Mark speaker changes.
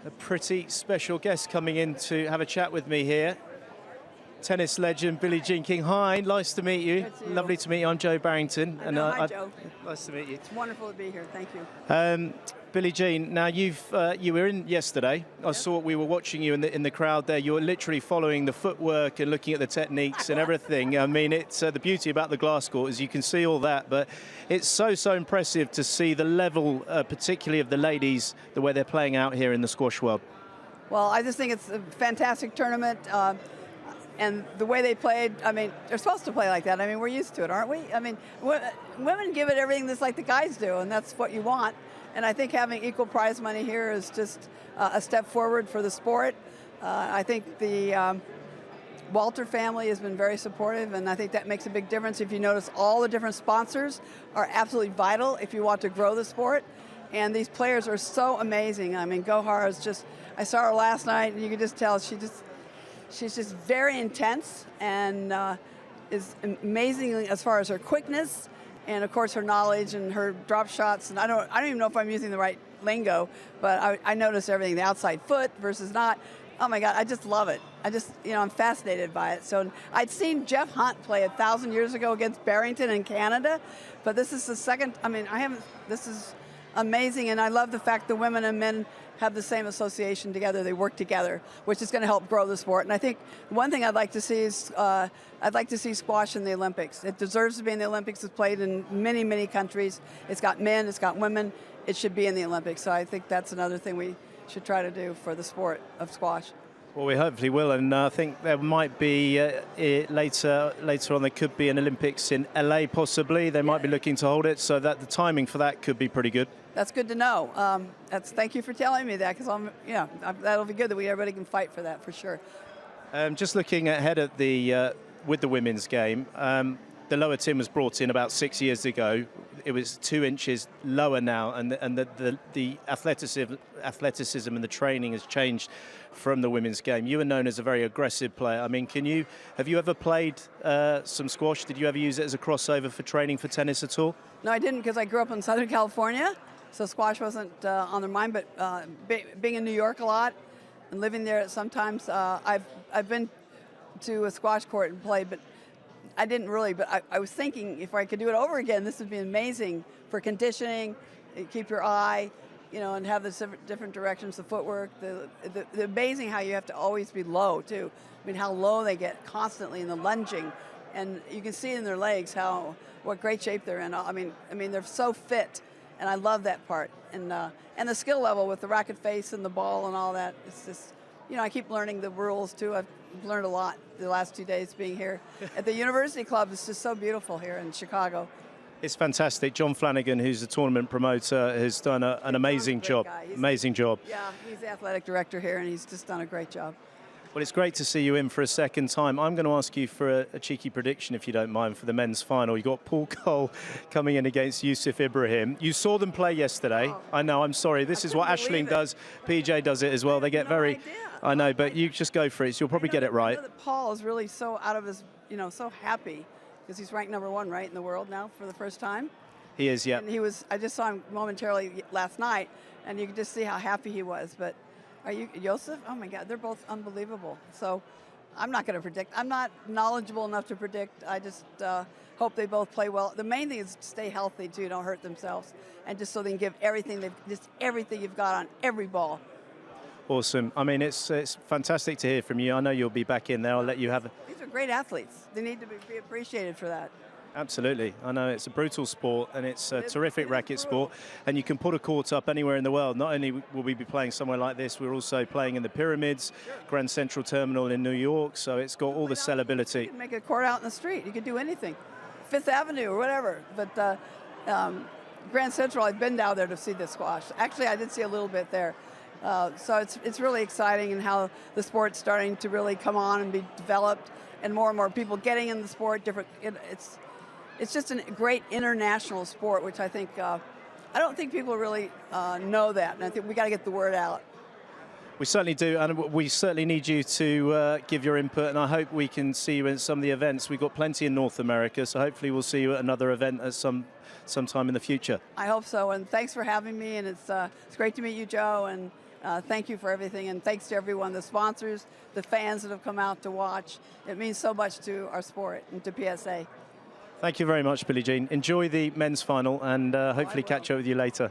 Speaker 1: A pretty special guest coming in to have a chat with me here. Tennis legend Billie Jean King. Hi, nice to meet you. Lovely to meet you. I'm Joe Barrington.
Speaker 2: Hi, Joe.
Speaker 1: Nice to meet you.
Speaker 2: It's wonderful to be here. Thank you.
Speaker 1: Billie Jean, now you were in yesterday. I saw we were watching you in the crowd there. You were literally following the footwork and looking at the techniques and everything. I mean, it's the beauty about the glass court is you can see all that, but it's so impressive to see the level, particularly of the ladies, the way they're playing out here in the squash world.
Speaker 2: Well, I just think it's a fantastic tournament. And the way they played, I mean, they're supposed to play like that. I mean, we're used to it, aren't we? I mean, women give it everything just like the guys do, and that's what you want. And I think having equal prize money here is just a step forward for the sport. I think the Walter family has been very supportive, and I think that makes a big difference. If you notice, all the different sponsors are absolutely vital if you want to grow the sport. And these players are so amazing. I mean, Gohar is just, I saw her last night, and you could just tell she's just very intense and is amazing as far as her quickness and of course her knowledge and her drop shots. And I don't even know if I'm using the right lingo, but I notice everything, the outside foot versus not. Oh my God, I just love it. I'm fascinated by it. So I'd seen Jeff Hunt play 1,000 years ago against Barrington in Canada, but this is the second, this is amazing, and I love the fact the women and men have the same association together. They work together, which is going to help grow the sport. And I think one thing I'd like to see is I'd like to see squash in the Olympics. It deserves to be in the Olympics. It's played in many countries. It's got men, it's got women. It should be in the Olympics. So I think that's another thing we should try to do for the sport of squash.
Speaker 1: Well, we hopefully will, and I think there might be later on there could be an Olympics in LA possibly. They might be looking to hold it, so that the timing for that could be pretty good.
Speaker 2: That's good to know. Thank you for telling me that, because that'll be good that everybody can fight for that for sure.
Speaker 1: Just looking ahead at with the women's game, the lower tin was brought in about 6 years ago. It was 2 inches lower now, and the athleticism and the training has changed from the women's game. You were known as a very aggressive player. I mean, have you ever played some squash? Did you ever use it as a crossover for training for tennis at all?
Speaker 2: No, I didn't, because I grew up in Southern California, so squash wasn't on their mind. But being in New York a lot and living there, sometimes I've been to a squash court and played, but I didn't really. But I was thinking if I could do it over again, this would be amazing for conditioning, keep your eye, and have the different directions, the footwork, the amazing how you have to always be low too. I mean, how low they get constantly in the lunging, and you can see in their legs what great shape they're in. I mean they're so fit, and I love that part. And the skill level with the racket face and the ball and all that. It's just, I keep learning the rules too. I've learned a lot the last 2 days being here at the University Club. It's just so beautiful here in Chicago.
Speaker 1: It's fantastic. John Flanagan, who's the tournament promoter, has done an amazing job. Amazing job.
Speaker 2: Yeah, he's the athletic director here, and he's just done a great job.
Speaker 1: Well, it's great to see you in for a second time. I'm going to ask you for a cheeky prediction, if you don't mind, for the men's final. You've got Paul Cole coming in against Yusuf Ibrahim. You saw them play yesterday. Oh. I know, I'm sorry. This is what Aisling does. PJ does it as well. They get very... Idea. I know, but you just go for it. So you'll probably get it right.
Speaker 2: I know that Paul is really so out of his, so happy, because he's ranked #1, right, in the world now for the first time.
Speaker 1: He is, yeah.
Speaker 2: And I just saw him momentarily last night, and you could just see how happy he was. But are you, Yusuf? Oh my God, they're both unbelievable. So I'm not going to predict. I'm not knowledgeable enough to predict. I just hope they both play well. The main thing is to stay healthy too, don't hurt themselves, and just so they can give everything you've got on every ball.
Speaker 1: Awesome. I mean, it's fantastic to hear from you. I know you'll be back in there. I'll let you have it.
Speaker 2: These are great athletes. They need to be appreciated for that.
Speaker 1: Absolutely. I know it's a brutal sport, and it's a terrific racket sport, and you can put a court up anywhere in the world. Not only will we be playing somewhere like this, we're also playing in the Pyramids, Grand Central Terminal in New York, so it's got all the sellability.
Speaker 2: You can make a court out in the street. You can do anything. Fifth Avenue or whatever. But Grand Central, I've been down there to see the squash. Actually, I did see a little bit there. So it's really exciting, and how the sport's starting to really come on and be developed, and more people getting in the sport. It's just a great international sport, which I think I don't think people really know that, and I think we got to get the word out.
Speaker 1: We certainly do, and we certainly need you to give your input, and I hope we can see you in some of the events. We've got plenty in North America, so hopefully we'll see you at another event at sometime in the future.
Speaker 2: I hope so, and thanks for having me, and it's great to meet you, Joe, and Thank you for everything, and thanks to everyone, the sponsors, the fans that have come out to watch. It means so much to our sport and to PSA.
Speaker 1: Thank you very much, Billie Jean. Enjoy the men's final, and hopefully catch up with you later.